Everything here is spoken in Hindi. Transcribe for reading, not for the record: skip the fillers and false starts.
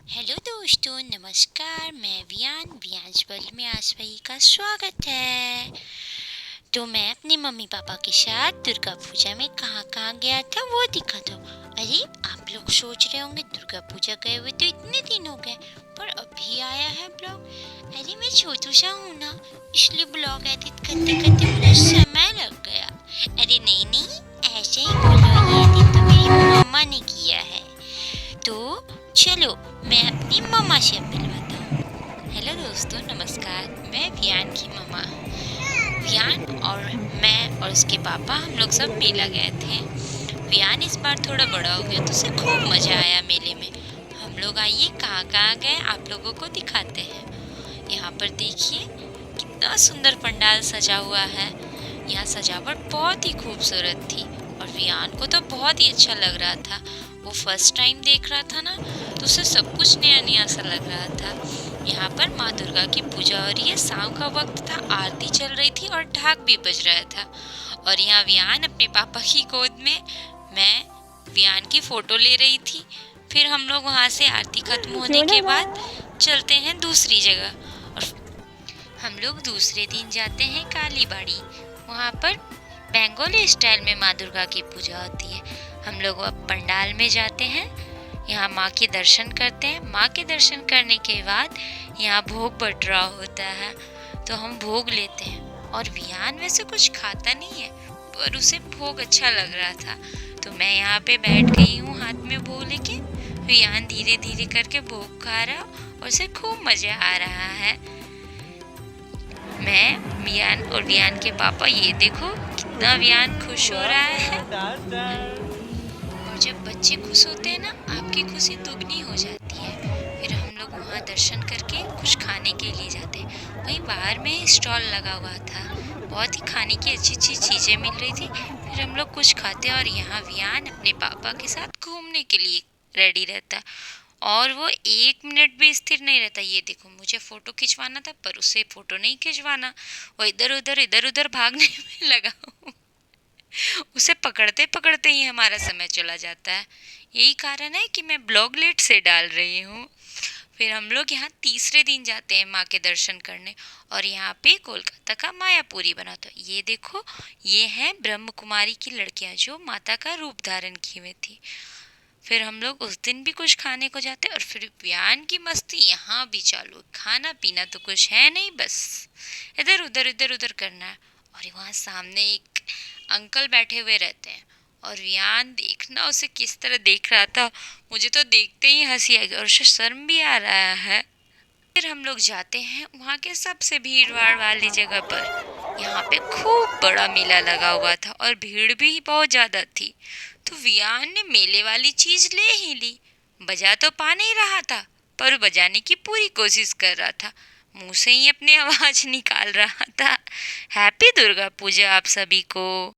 हेलो दोस्तों, नमस्कार। मैं वियांश वर्ल्ड में आप सभी का स्वागत है। तो मैं अपने मम्मी पापा के साथ दुर्गा पूजा में कहाँ कहाँ गया था वो दिखा दो। अरे, आप लोग सोच रहे होंगे दुर्गा पूजा गए हुए तो इतने दिन हो गए, पर अभी आया है ब्लॉग। अरे, मैं छोटू सा हूँ ना, इसलिए ब्लॉग एडिट करते करते मुझे समय लग गया। अरे नहीं नहीं, ऐसे ही बोलो, ये एडिट तो मेरी मम्मा ने किया है। तो चलो, मैं अपनी मम्मा से मिलवाता हूँ। हेलो दोस्तों, नमस्कार। मैं वियान की मम्मा। वियान और मैं और उसके पापा हम लोग सब मेला गए थे। वियान इस बार थोड़ा बड़ा हो गया तो उसे खूब मजा आया मेले में। हम लोग आइए कहाँ कहाँ गए आप लोगों को दिखाते हैं। यहाँ पर देखिए कितना सुंदर पंडाल सजा हुआ है। यहाँ सजावट बहुत ही खूबसूरत थी और वियान को तो बहुत ही अच्छा लग रहा था। वो फर्स्ट टाइम देख रहा था ना, तो उसे सब कुछ नया नया सा लग रहा था। यहाँ पर माँ दुर्गा की पूजा हो रही है, शाम का वक्त था, आरती चल रही थी और ढाक भी बज रहा था। और यहाँ वियान अपने पापा की गोद में, मैं वियान की फोटो ले रही थी। फिर हम लोग वहाँ से आरती खत्म होने के बाद चलते हैं दूसरी जगह और हम लोग दूसरे दिन जाते हैं कालीबाड़ी। वहाँ पर बंगाली स्टाइल में माँ दुर्गा की पूजा होती है। हम लोग अब पंडाल में जाते हैं, यहाँ माँ के दर्शन करते हैं। माँ के दर्शन करने के बाद यहाँ भोग बट रहा होता है, तो हम भोग लेते हैं। और वियान वैसे कुछ खाता नहीं है, पर उसे भोग अच्छा लग रहा था, तो मैं यहाँ पे बैठ गई हूँ हाथ में भोग लेके। वियान धीरे धीरे करके भोग खा रहा और उसे खूब मजा आ रहा है। मैं वियान और वियान के पापा, ये देखो कितना वियान खुश हो रहा है। और जब बच्चे खुश होते हैं ना, आपकी खुशी दुगनी हो जाती है। फिर हम लोग वहाँ दर्शन करके कुछ खाने के लिए जाते हैं। वहीं बाहर में स्टॉल लगा हुआ था, बहुत ही खाने की अच्छी अच्छी चीज़ें मिल रही थी। फिर हम लोग कुछ खाते और यहाँ वियान अपने पापा के साथ घूमने के लिए रेडी रहता। और वो एक मिनट भी स्थिर नहीं रहता। ये देखो, मुझे फोटो खिंचवाना था पर उसे फोटो नहीं खिंचवाना, वो इधर उधर भागने में लगा। उसे पकड़ते पकड़ते ही हमारा समय चला जाता है। यही कारण है कि मैं ब्लॉग लेट से डाल रही हूँ। फिर हम लोग यहाँ तीसरे दिन जाते हैं माँ के दर्शन करने, और यहाँ पे कोलकाता का मायापुरी बना था। ये देखो, ये हैं ब्रह्म कुमारी की लड़कियाँ जो माता का रूप धारण किए हुए थी। फिर हम लोग उस दिन भी कुछ खाने को जाते और फिर बयान की मस्ती यहाँ भी चालू। खाना पीना तो कुछ है नहीं, बस इधर उधर करना है। और वहाँ सामने एक अंकल बैठे हुए रहते हैं और रियान देखना उसे किस तरह देख रहा था, मुझे तो देखते ही हंसी आ गई और उसे शर्म भी आ रहा है। फिर हम लोग जाते हैं वहाँ के सबसे भीड़ भाड़ वाली जगह पर। यहाँ पे खूब बड़ा मेला लगा हुआ था और भीड़ भी बहुत ज्यादा थी। तो वियान ने मेले वाली चीज ले ही ली। बजा तो पा नहीं रहा था, पर बजाने की पूरी कोशिश कर रहा था, मुंह से ही अपनी आवाज निकाल रहा था। हैप्पी दुर्गा पूजा आप सभी को।